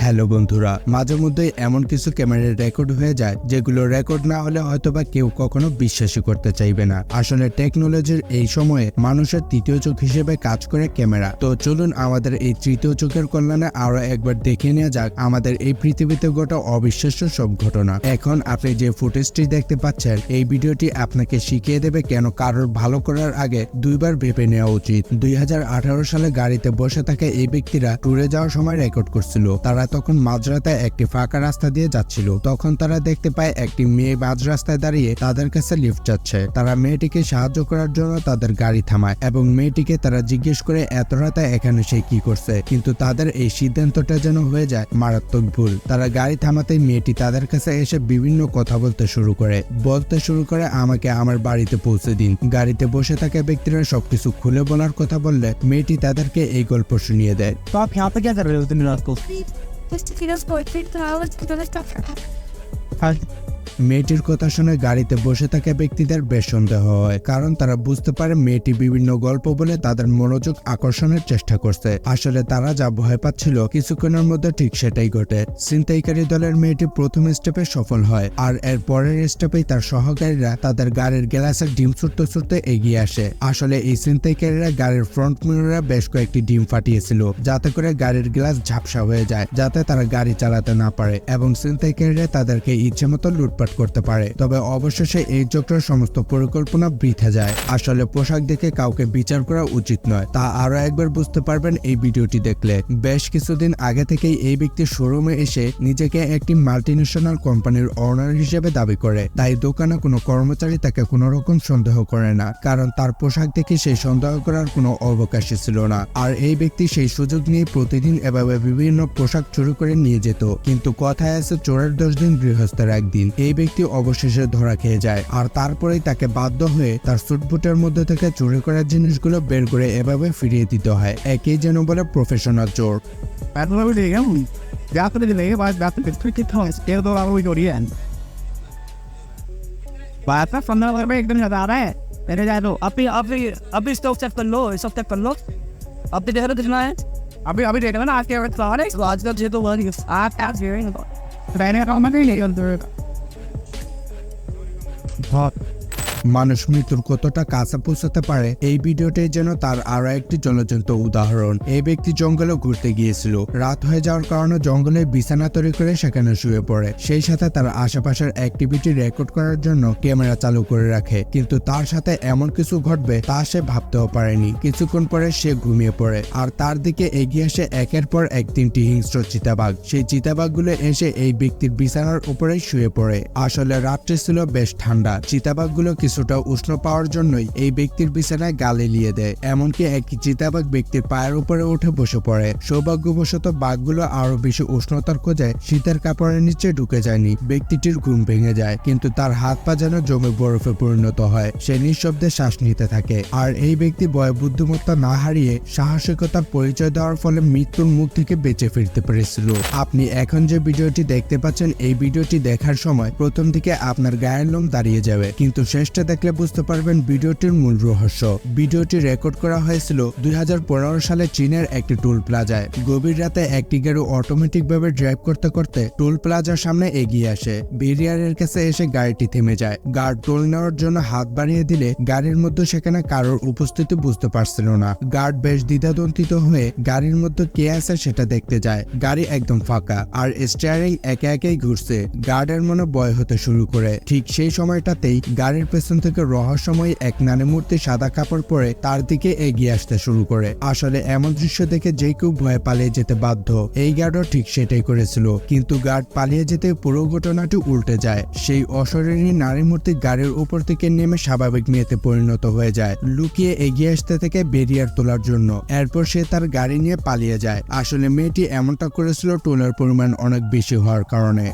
Hello বন্ধুরা, মাঝে মধ্যে এমন কিছু ক্যামেরায় রেকর্ড হয়ে যায় যেগুলো রেকর্ড না হলে হয়তোবা কেউ কখনো বিশ্বাসই করতে চাইবে না। আসলে টেকনোলজির এই সময়ে মানুষের তৃতীয় চোখ হিসেবে কাজ করে ক্যামেরা। তো চলুন আমাদের এই তৃতীয় চোখের কল্যাণে আরো একবার দেখে নেওয়া যাক আমাদের এই পৃথিবীতে ঘটা অবিশ্বাস্য সব ঘটনা। এখন আপনি যে ফুটেজটি দেখতে পাচ্ছেন, এই ভিডিওটি আপনাকে শিখিয়ে দেবে কেন কারোর ভালো করার আগে দুইবার ভেবে নেওয়া উচিত। 2018 সালে গাড়িতে বসে থাকা এই ব্যক্তিরা ট্যুরে যাওয়ার সময় রেকর্ড করছিল। তারা তখন মাঝরাতে একটি ফাঁকা রাস্তা দিয়ে যাচ্ছিল। তখন তারা দেখতে পায় একটি মেয়ে মাঝ রাস্তায় দাঁড়িয়ে তাদের কাছে লিফট চাচ্ছে। তারা মেয়েটিকে সাহায্য করার জন্য তাদের গাড়ি থামায় এবং মেয়েটিকে তারা জিজ্ঞেস করে এত রাতে এখানে সে কি করছে, কিন্তু তাদের এই সিদ্ধান্তটা যেন হয়ে যায় মারাত্মক ভুল। তারা গাড়ি থামাতেই মেয়েটি তাদের কাছে এসে বিভিন্ন কথা বলতে শুরু করে আমাকে আমার বাড়িতে পৌঁছে দিন। গাড়িতে বসে থাকা ব্যক্তিরা সবকিছু খুলে বলার কথা বললে মেয়েটি তাদেরকে এই গল্প শুনিয়ে দেয়। तो आप यहाँ पे क्या कर रहे हो दिन रात को? মেয়েটির কথা শুনে গাড়িতে বসে থাকা ব্যক্তিদের বেশ সন্দেহ হয়, কারণ তারা বুঝতে পারে মেয়েটি বিভিন্ন গল্প বলে তাদের মনোযোগ আকর্ষণের চেষ্টা করছে। আসলে তারা যা ভয় পাচ্ছিল কিছুক্ষণের মধ্যে ঠিক সেটাই ঘটে। ছিনতাইকারী দলের মেয়েটি প্রথম স্টেপে সফল হয়, আর এর পরের স্টেপেই তার সহকারীরা তাদের গাড়ির গ্লাসের ডিম ছুটতে এগিয়ে আসে। আসলে এই ছিনতাইকারীরা গাড়ির ফ্রন্ট মিররে বেশ কয়েকটি ডিম ফাটিয়েছিল, যাতে করে গাড়ির গ্লাস ঝাপসা হয়ে যায়, যাতে তারা গাড়ি চালাতে না পারে এবং ছিনতাইকারীরা তাদেরকে ইচ্ছে মতো লুটপাট করতে পারে। তবে অবশেষে এই চক্রের সমস্ত পরিকল্পনা বৃথা যায়। আসলে পোশাক দেখে কাউকে বিচার করা উচিত নয়, তা আরো একবার বুঝতে পারবেন এই ভিডিওটি দেখলে। বেশ কিছুদিন আগে থেকেই এই ব্যক্তি শোরুমে এসে নিজেকে একটি মাল্টিন্যাশনাল কোম্পানির ওনার হিসেবে দাবি করে। তাই দোকানে কোনো কর্মচারী তাকে কোনো রকম সন্দেহ করে না, কারণ তার পোশাক দেখে সেই সন্দেহ করার কোনো অবকাশই ছিল না। আর এই ব্যক্তি সেই সুযোগ নিয়ে প্রতিদিন এভাবে বিভিন্ন পোশাক চুরি করে নিয়ে যেত। কিন্তু কথায় আছে চোরের 10 দিন গৃহস্থের 1 দিন। এই ব্যক্তি অবশেষে ধরা খেয়ে যায়, আর তারপরেই তাকে বাধ্য হয়ে তার সুটবুটের মধ্যে থেকে চুরি করার জিনিসগুলো বের করে এভাবে ফিরিয়ে দিতে হয়। একেই যেন বলে প্রফেশনাল চোর। एकदम ज्यादा आ रहा है। मेरे जा लो अभी स्टॉक चेक कर लो, सब चेक कर लो। अब तो देख रहे कितना है, अभी देख रहे ना आज के आज का जे तो आज रहने का काम नहीं মানুষ মৃত্যুর কতটা কাছে পৌঁছাতে পারে এই ভিডিওটাই যেন তার আরো একটি জলজন্ত উদাহরণ। এই ব্যক্তি জঙ্গলে ঘুরতে গিয়েছিল। রাত হয়ে যাওয়ার কারণে জঙ্গলে বিছানা তৈরি করে সেখানে শুয়ে পড়ে। সেই সাথে তার আশেপাশের অ্যাক্টিভিটি রেকর্ড করার জন্য ক্যামেরা চালু করে রাখে, কিন্তু তার সাথে এমন কিছু ঘটবে তা সে ভাবতেও পারেনি। কিছুক্ষণ পরে সে ঘুমিয়ে পড়ে, আর তার দিকে এগিয়ে আসে একের পর এক 3টি হিংস্র চিতাবাঘ। সেই চিতাবাঘগুলো এসে এই ব্যক্তির বিছানার উপরে শুয়ে পড়ে। আসলে রাত্রি ছিল বেশ ঠান্ডা। চিতাবাঘগুলো কিছুটা উষ্ণ পাওয়ার জন্যই এই ব্যক্তির বিছানায় গা লেলিয়ে দেয়। এমনকি একটি চিতাবাঘ ব্যক্তির পায়ের উপরে উঠে বসে পড়ে। সৌভাগ্যবশত বাঘগুলো আরো বেশি উষ্ণতার খোঁজে শীতের কাপড়ের নিচে ঢুকে যায়নি। ব্যক্তিটির ঘুম ভেঙে যায়, কিন্তু তার হাত পা যেন জমে বরফে পরিণত হয়। সে নিঃশব্দে শ্বাস নিতে থাকে। আর এই ব্যক্তি ভয় বুদ্ধিমত্তা না হারিয়ে সাহসিকতার পরিচয় দেওয়ার ফলে মৃত্যুর মুখ থেকে বেঁচে ফিরতে পেরেছিল। আপনি এখন যে ভিডিওটি দেখতে পাচ্ছেন, এই ভিডিওটি দেখার সময় প্রথম দিকে আপনার গায়ের লোম দাঁড়িয়ে যাবে, কিন্তু শেষটা দেখলে বুঝতে পারবেন ভিডিওটির মূল রহস্য। ভিডিওটি রেকর্ড করা হয়েছিল 2015 সালে চীনের একটি টোল প্লাজায়। গভীর রাতে একটি গাড়ি অটোমেটিক ভাবে ড্রাইভ করতে করতে টোল প্লাজার সামনে এগিয়ে আসে। ব্যারিয়ারের কাছে এসে গাড়িটি থেমে যায়। গার্ড টোল নেওয়ার জন্য হাত বাড়িয়ে দিলে গাড়ির মধ্যে সেখানে কারোর উপস্থিতি বুঝতে পারছিল না। গার্ড বেশ দ্বিধাদ্বন্দ্বিত হয়ে গাড়ির মধ্যে কে আছে সেটা দেখতে যায়। গাড়ি একদম ফাঁকা, আর স্টিয়ারিং একে একেই ঘুরছে। গার্ডের মনে ভয় হতে শুরু করে। ঠিক সেই সময়টাতেই গাড়ির পেছন থেকে রহস্যময় এক নারী মূর্তি সাদা কাপড় পরে তার দিকে এগিয়ে আসতে শুরু করে। আসলে এমন দৃশ্য দেখে যে কেউ ভয়ে পালিয়ে যেতে বাধ্য। এই গার্ডও ঠিক সেটাই করেছিল, কিন্তু গার্ড পালিয়ে যেতে পুরো ঘটনাটি উল্টে যায়। সেই অশরীরী নারী মূর্তি গাড়ির উপর থেকে নেমে স্বাভাবিক মেয়েতে পরিণত হয়ে যায়, লুকিয়ে এগিয়ে আসতে থেকে ব্যারিয়ার তোলার জন্য। এরপর সে তার গাড়ি নিয়ে পালিয়ে যায়। আসলে মেয়েটি এমনটা করেছিল টোলের পরিমাণ অনেক বেশি হওয়ার কারণে।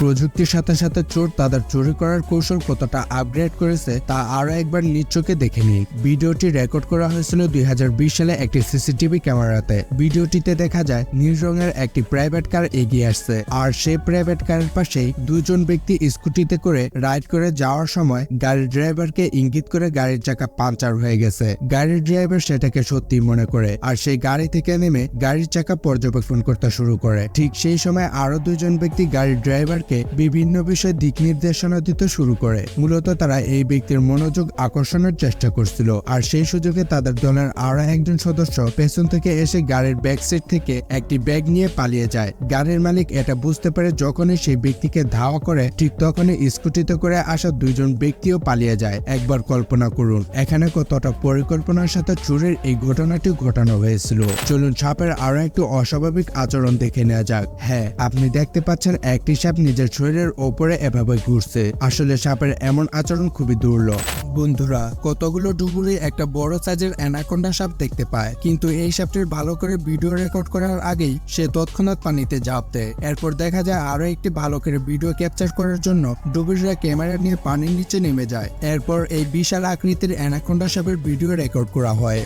প্রযুক্তির সাথে সাথে চোর তাদের চুরি করার কৌশল কতটা আপগ্রেড করেছে তা আরো একবার নিজ চোখে দেখে নিন। ভিডিওটি রেকর্ড করা হয়েছিল 2020 সালে একটি সিসিটিভি ক্যামেরাতে। ভিডিওটিতে দেখা যায় নীল রঙের একটি প্রাইভেট কার এগিয়ে আসছে, আর সেই প্রাইভেট কারের পাশেই দুজন ব্যক্তি স্কুটিতে করে রাইড করে যাওয়ার সময় গাড়ির ড্রাইভারকে ইঙ্গিত করে গাড়ির চাকা পাঞ্চার হয়ে গেছে। গাড়ির ড্রাইভার সেটাকে সত্যি মনে করে আর সেই গাড়ি থেকে নেমে গাড়ির চাকা পর্যবেক্ষণ করতে শুরু করে। ঠিক সেই সময় আরো দুজন ব্যক্তি গাড়ির ড্রাইভারকে বিভিন্ন বিষয়ে দিক নির্দেশনা দিতে শুরু করে। মূলত তারা এই ব্যক্তির মনোযোগ আকর্ষণের চেষ্টা করছিল, আর সেই সুযোগে তাদের দলের আরো একজন সদস্য পেছন থেকে এসে গাড়ির ব্যাক সিট থেকে একটি ব্যাগ নিয়ে পালিয়ে যায়। গাড়ির মালিক এটা বুঝতে পারে যখনই সেই ব্যক্তিকে ধাওয়া করে, ঠিক তখনই স্কুটিতে করে আসা দুইজন ব্যক্তিও পালিয়ে যায়। একবার কল্পনা করুন এখানে কতটা পরিকল্পনার সাথে চুরির এই ঘটনাটি ঘটানো হয়েছিল। চলুন সাপের আরো একটু অস্বাভাবিক আচরণ দেখে নেওয়া যাক। হ্যাঁ, আপনি দেখতে পাচ্ছেন একটি সাপ নিজের শরীরের ওপরে এভাবে ঘুরছে। আসলে সাপের এমন আচরণ খুবই দুর্লভ। বন্ধুরা, কতগুলো ডুবুরি একটা বড় সাইজের অ্যানাকোন্ডা সাপ দেখতে পায়, কিন্তু এই সাপটির ভালো করে ভিডিও রেকর্ড করার আগেই সে তৎক্ষণাৎ পানিতে ঝাঁপ দেয়। এরপর দেখা যায় আরো একটি ভালো করে ভিডিও ক্যাপচার করার জন্য ডুবুরিরা ক্যামেরা নিয়ে পানির নিচে নেমে যায়। এরপর এই বিশাল আকৃতির অ্যানাকোন্ডা সাপের ভিডিও রেকর্ড করা হয়।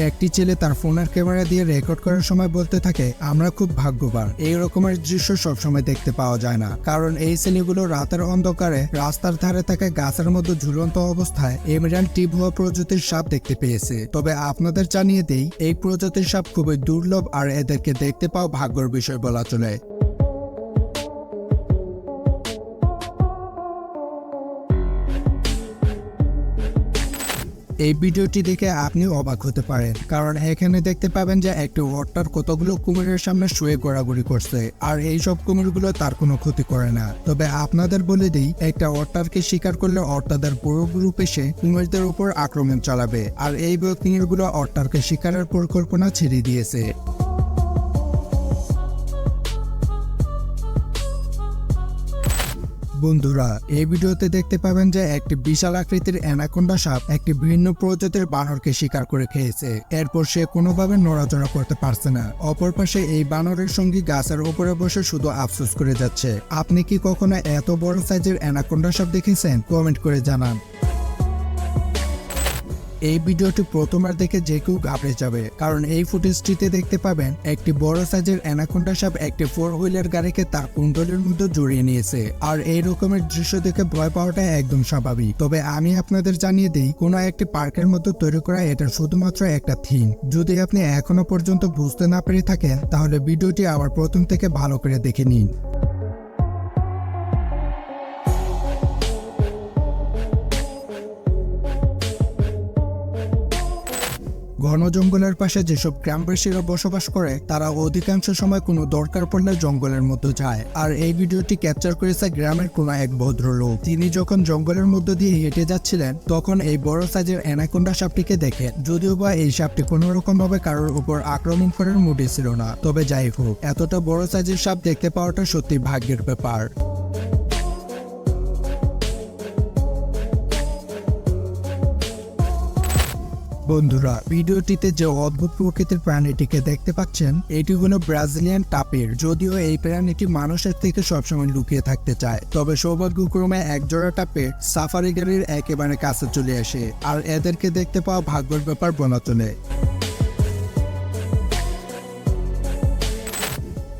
একটি ছেলে তার ফোনের ক্যামেরা দিয়ে রেকর্ড করার সময় বলতে থাকে, আমরা খুব ভাগ্যবান, এই রকমের দৃশ্য সবসময় দেখতে পাওয়া যায় না। কারণ এই ছেলেগুলো রাতের অন্ধকারে রাস্তার ধারে থাকা গাছের মধ্যে ঝুলন্ত অবস্থায় এমেরাল্ড টিপ হওয়া প্রজাতির সাপ দেখতে পেয়েছে। তবে আপনাদের জানিয়ে দেই, এই প্রজাতির সাপ খুবই দুর্লভ, আর এদেরকে দেখতে পাওয়া ভাগ্যের বিষয় বলা চলে। এই ভিডিওটি দেখে আপনি অবাক হতে পারেন, কারণ এখানে দেখতে পাবেন যে একটি ওট্টার কতগুলো কুমিরের সামনে শুয়ে ঘোরাঘুরি করছে, আর এই সব কুমিরগুলো তার কোনো ক্ষতি করে না। তবে আপনাদের বলে দিই, একটা ওট্টারকে শিকার করলে ওট্টাদের পুরো গ্রুপ এসে কুমিরদের উপর আক্রমণ চালাবে, আর এই কুমিরগুলো ওট্টারকে শিকারের পরিকল্পনা ছেড়ে দিয়েছে। বন্ধুরা, এই ভিডিওতে দেখতে পাবেন যে একটি বিশাল আকৃতির অ্যানাকোন্ডা সাপ একটি ভিন্ন প্রজাতির বানরকে শিকার করে খেয়েছে। এরপর সে কোনোভাবে নড়াচড়া করতে পারছে না। অপর পাশে এই বানরের সঙ্গী গাছের উপরে বসে শুধু আফসোস করে যাচ্ছে। আপনি কি কখনো এত বড় সাইজের অ্যানাকোন্ডা সাপ দেখেছেন? কমেন্ট করে জানান। এই ভিডিওটি প্রথমবার দেখে যে কেউ ঘাবড়ে যাবে, কারণ এই ফুটেজটিতে দেখতে পাবেন একটি বড় সাইজের অ্যানাকোন্ডা সাপ একটি 4 হুইলার গাড়িকে তার কুণ্ডলের মধ্যে জড়িয়ে নিয়েছে। আর এই রকমের দৃশ্য দেখে ভয় পাওয়াটা একদম স্বাভাবিক। তবে আমি আপনাদের জানিয়ে দিই, কোনো একটি পার্কের মধ্যে তৈরি করা এটা শুধুমাত্র একটা থিম। যদি আপনি এখনো পর্যন্ত বুঝতে না পেরে থাকেন, তাহলে ভিডিওটি আবার প্রথম থেকে ভালো করে দেখে নিন। ঘন জঙ্গলের পাশে যেসব গ্রামবাসীরা বসবাস করে, তারা অধিকাংশ সময় কোনো দরকার পড়লে জঙ্গলের মধ্যে যায়। আর এই ভিডিওটি ক্যাপচার করেছে গ্রামের কোনো এক ভদ্রলোক। তিনি যখন জঙ্গলের মধ্য দিয়ে হেঁটে যাচ্ছিলেন, তখন এই বড় সাইজের অ্যানাকোন্ডা সাপটিকে দেখেন। যদিও বা এই সাপটি কোনো রকম ভাবে কারোর উপর আক্রমণ করার মুডে ছিল না, তবে যাই হোক, এতটা বড় সাইজের সাপ দেখতে পাওয়াটা সত্যি ভাগ্যের ব্যাপার। বন্ধুরা, ভিডিওটিতে যে অদ্ভুত প্রকৃতির প্রাণীটিকে দেখতে পাচ্ছেন, এটি হলো ব্রাজিলিয়ান টাপির। যদিও এই প্রাণীটি মানুষের থেকে সবসময় লুকিয়ে থাকতে চায়, তবে সৌভাগ্যক্রমে একজোড়া টাপির সাফারি গাড়ির একেবারে কাছে চলে আসে, আর এদেরকে দেখতে পাওয়া ভাগ্যের ব্যাপার বলা চলে।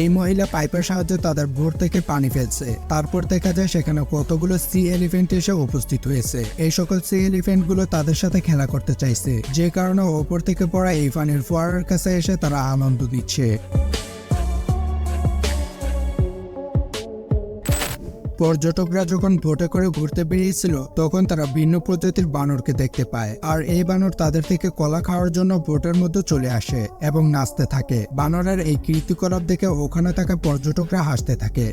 এই মহিলা পাইপের সাহায্যে তাদের ভোর থেকে পানি ফেলছে। তারপর দেখা যায় সেখানে কতগুলো সি এলিফ্যান্ট এসে উপস্থিত হয়েছে। এই সকল সি এলিফ্যান্ট গুলো তাদের সাথে খেলা করতে চাইছে, যে কারণে ওপর থেকে পড়া এই পানির ফোয়ারার কাছে এসে তারা আনন্দ দিচ্ছে। পর্যটকরা যখন বোটে করে ঘুরতে বেরিয়েছিল, তখন তারা ভিন্ন প্রজাতির বানরকে দেখতে পায়, আর এই বানর তাদের থেকে কলা খাওয়ার জন্য বোটের মধ্যে চলে আসে এবং নাচতে থাকে। বানরের এই কীর্তিকলাপ দেখে ওখানে থাকা পর্যটকরা হাসতে থাকে।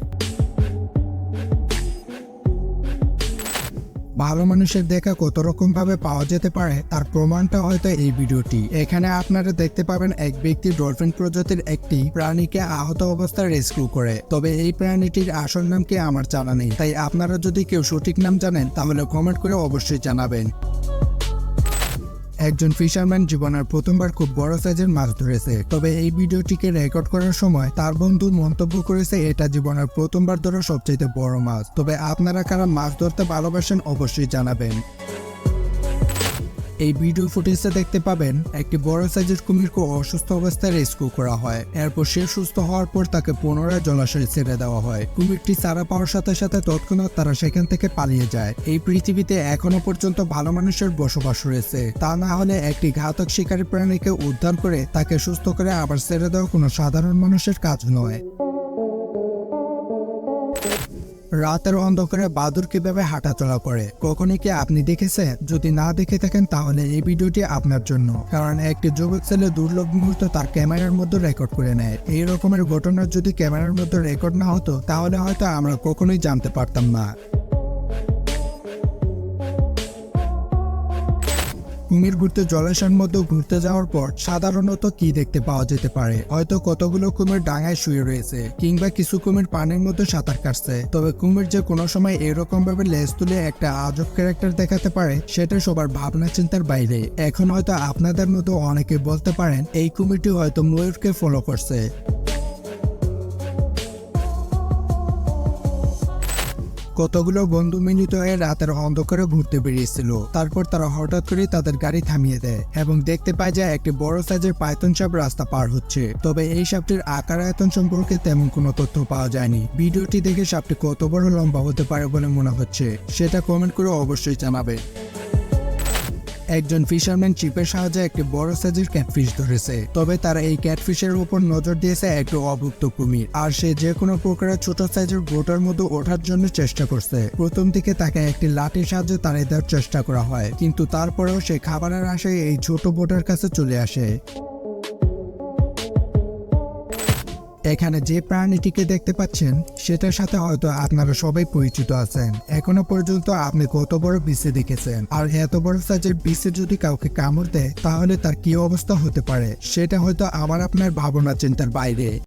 ভালো মানুষের দেখা কত রকম ভাবে পাওয়া যেতে পারে তার প্রমাণটা হয়তো এই ভিডিওটি। এখানে আপনারা দেখতে পাবেন এক ব্যক্তি ডলফিন প্রজাতির একটি প্রাণীকে আহত অবস্থায় রেস্কিউ করে। তবে এই প্রাণীটির আসল নাম কি আমার জানা নেই, তাই আপনারা যদি কেউ সঠিক নাম জানেন তাহলে কমেন্ট করে অবশ্যই জানাবেন। একজন ফিশারম্যান জীবনের প্রথমবার খুব বড় সাইজের মাছ ধরেছে। তবে এই ভিডিওটিকে রেকর্ড করার সময় তার বন্ধু মন্তব্য করেছে এটা জীবনের প্রথমবার ধরা সবচেয়ে বড় মাছ। তবে আপনারা কারা মাছ ধরতে ভালোবাসেন অবশ্যই জানাবেন। এই ভিডিও ফুটেজে দেখতে পাবেন একটি বড় সাইজের কুমিরকে অসুস্থ অবস্থায় রেস্কিউ করা হয়। এরপর সে সুস্থ হওয়ার পর তাকে পুনরায় জলাশয়ে ছেড়ে দেওয়া হয়। কুমিরটি ছাড়া পাওয়ার সাথে সাথে তৎক্ষণাৎ তারা সেখান থেকে পালিয়ে যায়। এই পৃথিবীতে এখনো পর্যন্ত ভালো মানুষের বসবাস রয়েছে, তা না হলে একটি ঘাতক শিকারী প্রাণীকে উদ্ধার করে তাকে সুস্থ করে আবার ছেড়ে দেওয়া কোনো সাধারণ মানুষের কাজ নয়। রাতের অন্ধকারে বাদুড় কিভাবে হাঁটাচলা করে কখনই কি আপনি দেখেছেন? যদি না দেখে থাকেন তাহলে এই ভিডিওটি আপনার জন্য, কারণ একটি যুবক ছেলে দুর্লভ মুহূর্ত তার ক্যামেরার মধ্যে রেকর্ড করে নেয়। এই রকমের ঘটনা যদি ক্যামেরার মধ্যে রেকর্ড না হতো তাহলে হয়তো আমরা কখনোই জানতে পারতাম না। কুমির ঘুরতে জলাশয়ের মধ্যে ঘুরতে যাওয়ার পর সাধারণত কি দেখতে পাওয়া যেতে পারে? হয়তো কতগুলো কুমির ডাঙায় শুয়ে রয়েছে, কিংবা কিছু কুমির পানির মধ্যে সাঁতার কাটছে। তবে কুমির যে কোনো সময় এরকম ভাবে লেজ তুলে একটা আজব ক্যারেক্টার দেখাতে পারে সেটা সবার ভাবনা চিন্তার বাইরে। এখন হয়তো আপনাদের মতো অনেকে বলতে পারেন এই কুমিরটি হয়তো ময়ূরকে ফলো করছে। কতগুলো বন্ধু মিলিত হয়ে রাতের অন্ধকারে ঘুরতে বেরিয়েছিল। তারপর তারা হঠাৎ করে তাদের গাড়ি থামিয়ে দেয় এবং দেখতে পায় যে একটি বড় সাইজের পাইথন সাপ রাস্তা পার হচ্ছে। তবে এই সাপটির আকার আয়তন সম্পর্কে তেমন কোনো তথ্য পাওয়া যায়নি। ভিডিওটি দেখে সাপটি কত বড় লম্বা হতে পারে বলে মনে হচ্ছে সেটা কমেন্ট করে অবশ্যই জানাবে। একজন ফিশারম্যান চিপের সাহায্যে একটি বড় সাইজের ক্যাটফিশ ধরেছে। তবে তারা এই ক্যাটফিশের উপর নজর দিয়েছে একটু অভুক্ত কুমির, আর সে যে কোনো প্রকারের ছোট সাইজের বোটার মধ্যে ওঠার জন্য চেষ্টা করছে। প্রথম দিকে তাকে একটি লাঠির সাহায্যে তাড়িয়ে দেওয়ার চেষ্টা করা হয়, কিন্তু তারপরেও সে খাবারের আশায় এই ছোট বোটার কাছে চলে আসে। এখানে যে প্রাণীটিকে দেখতে পাচ্ছেন সেটার সাথে হয়তো আপনারা সবাই পরিচিত আছেন। এখনো পর্যন্ত আপনি কত বড় বিছে দেখেছেন? আর এত বড় সাইজের বিছে যদি কাউকে কামড় দেয় তাহলে তার কি অবস্থা হতে পারে সেটা হয়তো আমার আপনার ভাবনা চিন্তার বাইরে।